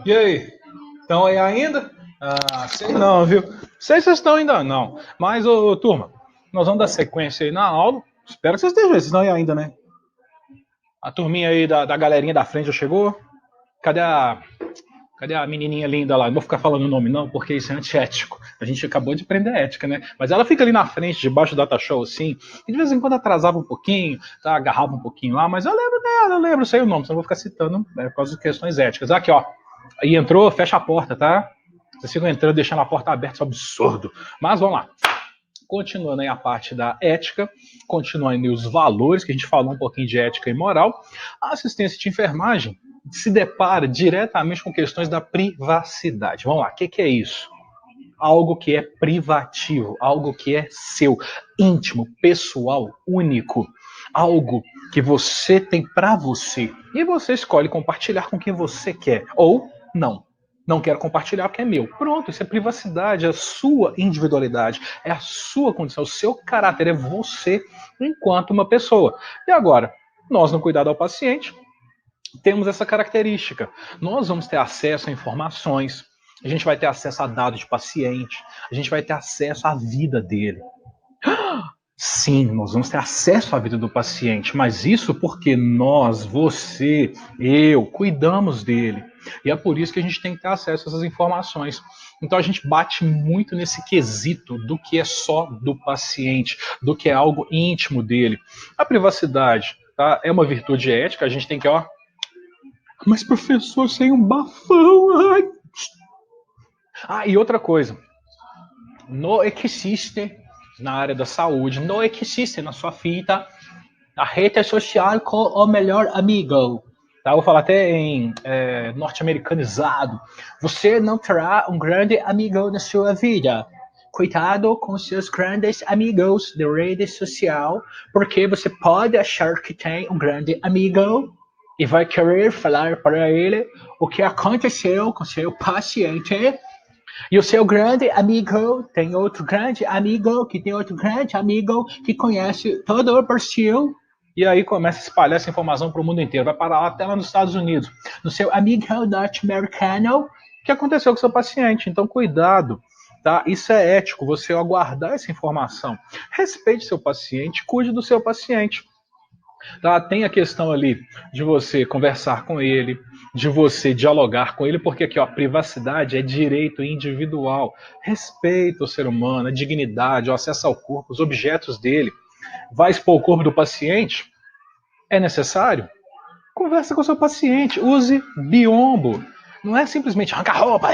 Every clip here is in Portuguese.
E aí? Estão aí ainda? Ah, sei não, viu? Sei se vocês estão ainda não. Mas, ô, turma, nós vamos dar sequência aí na aula. Espero que vocês estejam aí, vocês estão aí ainda, né? A turminha aí da galerinha da frente já chegou? Cadê a, cadê a menininha linda lá? Não vou ficar falando o nome não, porque isso é antiético. A gente acabou de aprender ética, né? Mas ela fica ali na frente, debaixo do data show, assim, e de vez em quando atrasava um pouquinho, tá? Agarrava um pouquinho lá, mas eu lembro dela, eu lembro, sei o nome, só não vou ficar citando, né, por causa de questões éticas. Aqui, ó. Aí entrou, fecha a porta, tá? Vocês ficam entrando, deixando a porta aberta, isso é um absurdo. Mas vamos lá. Continuando aí a parte da ética, continuando aí os valores, que a gente falou um pouquinho de ética e moral, a assistência de enfermagem se depara diretamente com questões da privacidade. Vamos lá, o que é isso? Algo que é privativo, algo que é seu, íntimo, pessoal, único, algo que você tem para você e você escolhe compartilhar com quem você quer ou não. Não quero compartilhar porque é meu. Pronto, isso é privacidade, é a sua individualidade, é a sua condição, o seu caráter, é você enquanto uma pessoa. E agora, nós no cuidado ao paciente, temos essa característica. Nós vamos ter acesso a informações, a gente vai ter acesso a dados de paciente, a gente vai ter acesso à vida dele. Sim, nós vamos ter acesso à vida do paciente, mas isso porque nós, você, eu, cuidamos dele. E é por isso que a gente tem que ter acesso a essas informações. Então a gente bate muito nesse quesito do que é só do paciente, do que é algo íntimo dele. A privacidade, tá? É uma virtude ética, a gente tem que, ó, mas professor, sem um bafão, ai. Ah, e outra coisa, não existe na área da saúde, não existe na sua vida a rede social com o melhor amigo. Tá? Eu vou falar até em norte-americanizado. Você não terá um grande amigo na sua vida. Cuidado com seus grandes amigos de rede social, porque você pode achar que tem um grande amigo e vai querer falar para ele o que aconteceu com seu paciente e o seu grande amigo tem outro grande amigo que tem outro grande amigo que conhece todo o Brasil. E aí começa a espalhar essa informação para o mundo inteiro. Vai parar lá até lá nos Estados Unidos. No seu amigo norte-americano, o que aconteceu com o seu paciente. Então, cuidado. Tá? Isso é ético, você aguardar essa informação. Respeite seu paciente, cuide do seu paciente. Tá? Tem a questão ali de você conversar com ele, de você dialogar com ele, porque aqui ó, a privacidade é direito individual, respeito ao ser humano, a dignidade, o acesso ao corpo, os objetos dele. Vai expor o corpo do paciente? É necessário? Conversa com o seu paciente, use biombo. Não é simplesmente arrancar a roupa,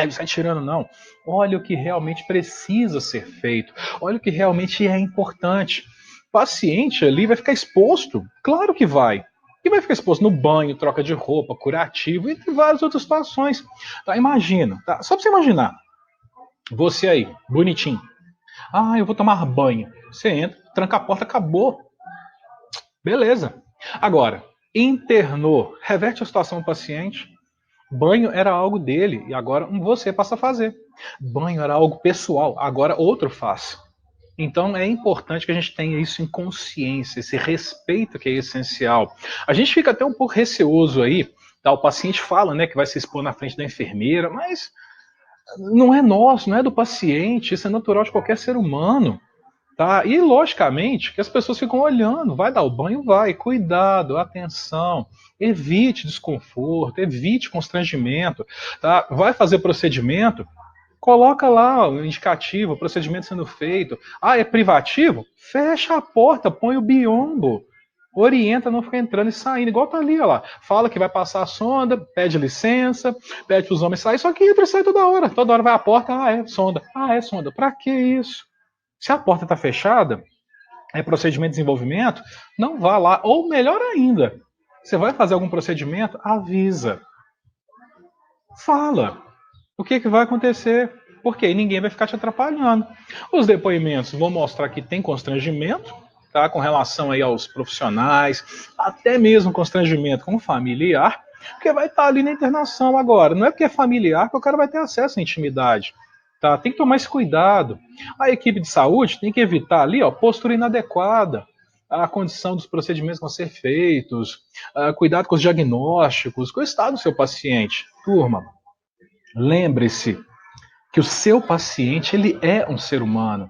sai tirando, não. Olha o que realmente precisa ser feito. Olha o que realmente é importante. O paciente ali vai ficar exposto? Claro que vai. E vai ficar exposto no banho, troca de roupa, curativo, entre várias outras situações. Tá, imagina, tá? Só pra você imaginar. Você aí, bonitinho. Ah, eu vou tomar banho. Você entra, tranca a porta, acabou. Beleza. Agora, internou, reverte a situação do paciente. Banho era algo dele e agora você passa a fazer. Banho era algo pessoal, agora outro faz. Então é importante que a gente tenha isso em consciência, esse respeito que é essencial. A gente fica até um pouco receoso aí, tá? O paciente fala, né, que vai se expor na frente da enfermeira, mas não é nosso, não é do paciente, isso é natural de qualquer ser humano. Tá? E logicamente que as pessoas ficam olhando, vai dar o banho, vai, cuidado, atenção, evite desconforto, evite constrangimento, tá? Vai fazer procedimento, coloca lá o indicativo, o procedimento sendo feito. Ah, é privativo? Fecha a porta, põe o biombo. Orienta a não ficar entrando e saindo, igual tá ali, ó lá. Fala que vai passar a sonda, pede licença, pede para os homens sair, só que entra e sai toda hora vai à porta, ah, é sonda. Pra que isso? Se a porta está fechada, é procedimento de desenvolvimento, não vá lá. Ou melhor ainda, você vai fazer algum procedimento, avisa. Fala. O que vai acontecer? Porque aí ninguém vai ficar te atrapalhando. Os depoimentos vão mostrar que tem constrangimento, tá? Com relação aí aos profissionais, até mesmo constrangimento com o familiar, porque vai estar ali na internação agora. Não é porque é familiar que o cara vai ter acesso à intimidade. Tá? Tem que tomar esse cuidado. A equipe de saúde tem que evitar ali, ó, postura inadequada. a condição dos procedimentos que vão ser feitos, cuidado com os diagnósticos, com o estado do seu paciente. Turma, lembre-se que o seu paciente, ele é um ser humano.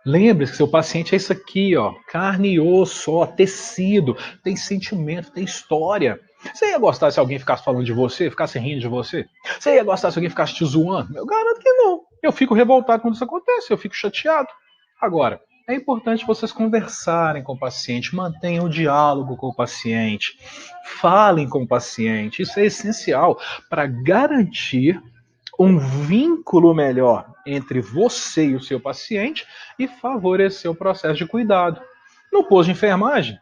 Lembre-se que seu paciente é isso aqui, ó, carne e osso, ó, tecido, tem sentimento, tem história. Você ia gostar se alguém ficasse falando de você, ficasse rindo de você? Você ia gostar se alguém ficasse te zoando? Eu garanto que não. Eu fico revoltado quando isso acontece, eu fico chateado. Agora, é importante vocês conversarem com o paciente, mantenham o diálogo com o paciente, falem com o paciente. Isso é essencial para garantir um vínculo melhor entre você e o seu paciente e favorecer o processo de cuidado. No posto de enfermagem,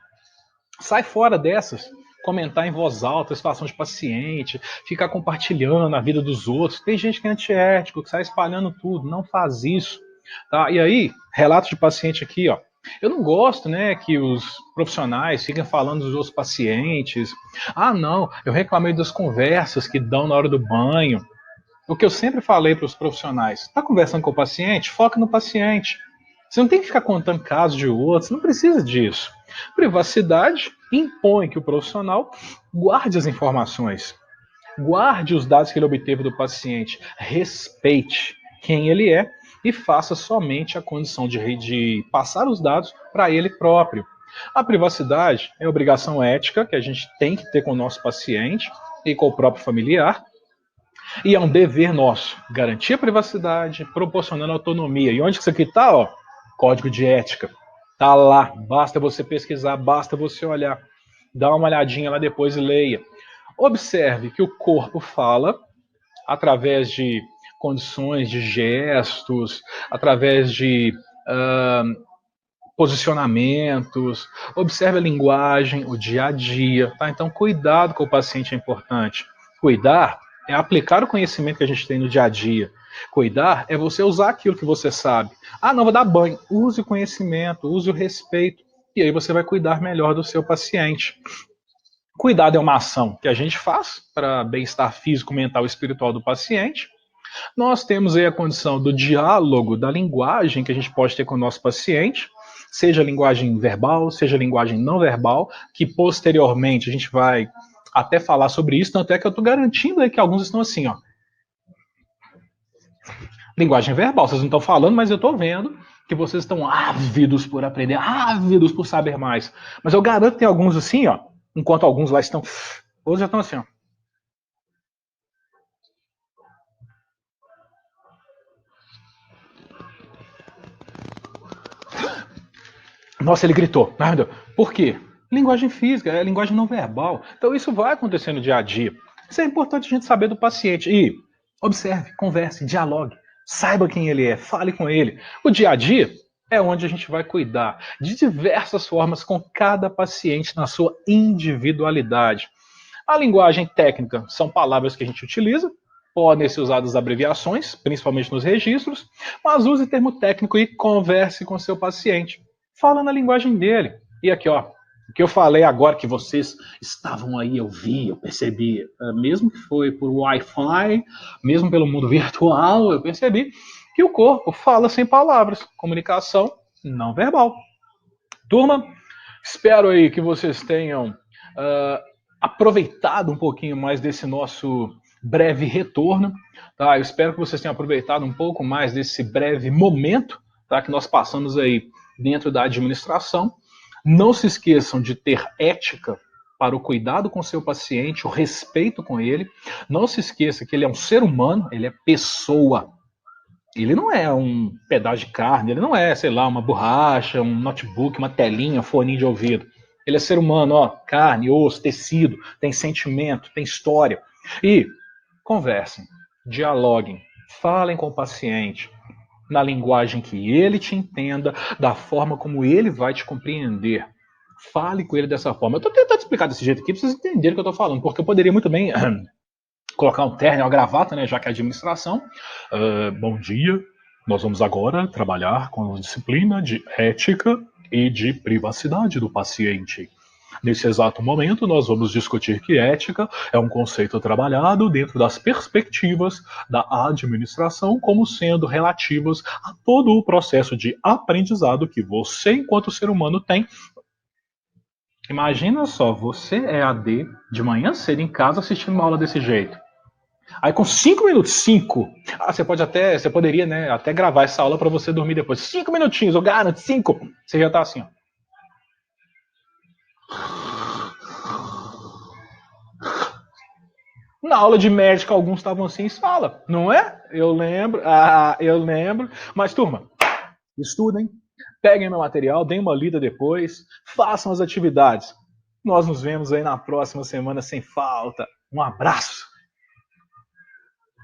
sai fora dessas. Comentar em voz alta a situação de paciente, ficar compartilhando a vida dos outros. Tem gente que é antiético, que sai espalhando tudo. Não faz isso. Tá? E aí, relato de paciente aqui, ó. Eu não gosto, né, que os profissionais fiquem falando dos outros pacientes. Ah, não, eu reclamei das conversas que dão na hora do banho. O que eu sempre falei para os profissionais, está conversando com o paciente? Foca no paciente. Você não tem que ficar contando casos de outros, não precisa disso. Privacidade impõe que o profissional guarde as informações, guarde os dados que ele obteve do paciente, respeite quem ele é e faça somente a condição de passar os dados para ele próprio. A privacidade é obrigação ética que a gente tem que ter com o nosso paciente e com o próprio familiar, e é um dever nosso garantir a privacidade, proporcionando autonomia. E onde que isso aqui está? Ó, Código de Ética. Está lá. Basta você pesquisar, basta você olhar. Dá uma olhadinha lá depois e leia. Observe que o corpo fala através de condições, de gestos, através de posicionamentos. Observe a linguagem, o dia a dia. Tá? Então, cuidado com o paciente é importante. Cuidar é aplicar o conhecimento que a gente tem no dia a dia. Cuidar é você usar aquilo que você sabe. Ah, não, vou dar banho. Use o conhecimento, use o respeito. E aí você vai cuidar melhor do seu paciente. Cuidado é uma ação que a gente faz para bem-estar físico, mental e espiritual do paciente. Nós temos aí a condição do diálogo, da linguagem que a gente pode ter com o nosso paciente, seja linguagem verbal, seja linguagem não verbal, que posteriormente a gente vai até falar sobre isso, tanto é que eu estou garantindo aí que alguns estão assim, ó. Linguagem verbal, vocês não estão falando, mas eu estou vendo que vocês estão ávidos por aprender, ávidos por saber mais. Mas eu garanto que tem alguns assim, ó, enquanto alguns lá estão, outros já estão assim, ó. Nossa, ele gritou. Ai, meu Deus. Por quê? Linguagem física, é linguagem não verbal. Então isso vai acontecer no dia a dia. Isso é importante a gente saber do paciente. E observe, converse, dialogue. Saiba quem ele é, fale com ele. O dia a dia é onde a gente vai cuidar de diversas formas com cada paciente na sua individualidade. A linguagem técnica são palavras que a gente utiliza, podem ser usadas abreviações, principalmente nos registros, mas use termo técnico e converse com seu paciente. Fala na linguagem dele. E aqui, ó, o que eu falei agora que vocês estavam aí, eu vi, eu percebi, mesmo que foi por Wi-Fi, mesmo pelo mundo virtual, eu percebi que o corpo fala sem palavras, comunicação não verbal. Turma, espero aí que vocês tenham aproveitado um pouquinho mais desse nosso breve retorno, tá? Eu espero que vocês tenham aproveitado um pouco mais desse breve momento, tá, que nós passamos aí dentro da administração. Não se esqueçam de ter ética para o cuidado com seu paciente, o respeito com ele. Não se esqueça que ele é um ser humano, ele é pessoa. Ele não é um pedaço de carne, ele não é, sei lá, uma borracha, um notebook, uma telinha, um fone de ouvido. Ele é ser humano, ó, carne, osso, tecido, tem sentimento, tem história. E conversem, dialoguem, falem com o paciente na linguagem que ele te entenda, da forma como ele vai te compreender. Fale com ele dessa forma. Eu estou tentando explicar desse jeito aqui para vocês entenderem o que eu estou falando, porque eu poderia muito bem colocar um terno, uma gravata, né, já que é administração. Bom dia, nós vamos agora trabalhar com a disciplina de ética e de privacidade do paciente. Nesse exato momento, nós vamos discutir que ética é um conceito trabalhado dentro das perspectivas da administração como sendo relativas a todo o processo de aprendizado que você, enquanto ser humano, tem Imagina só, você é AD de manhã cedo em casa assistindo uma aula desse jeito. Aí com 5 minutos, 5. Você poderia, né, até gravar essa aula para você dormir depois. 5 minutinhos, eu garanto, 5. Você já tá assim, ó. Na aula de médica, alguns estavam assim em sala, não é? Eu lembro. Mas, turma, estudem, peguem meu material, deem uma lida depois, façam as atividades. Nós nos vemos aí na próxima semana sem falta. Um abraço!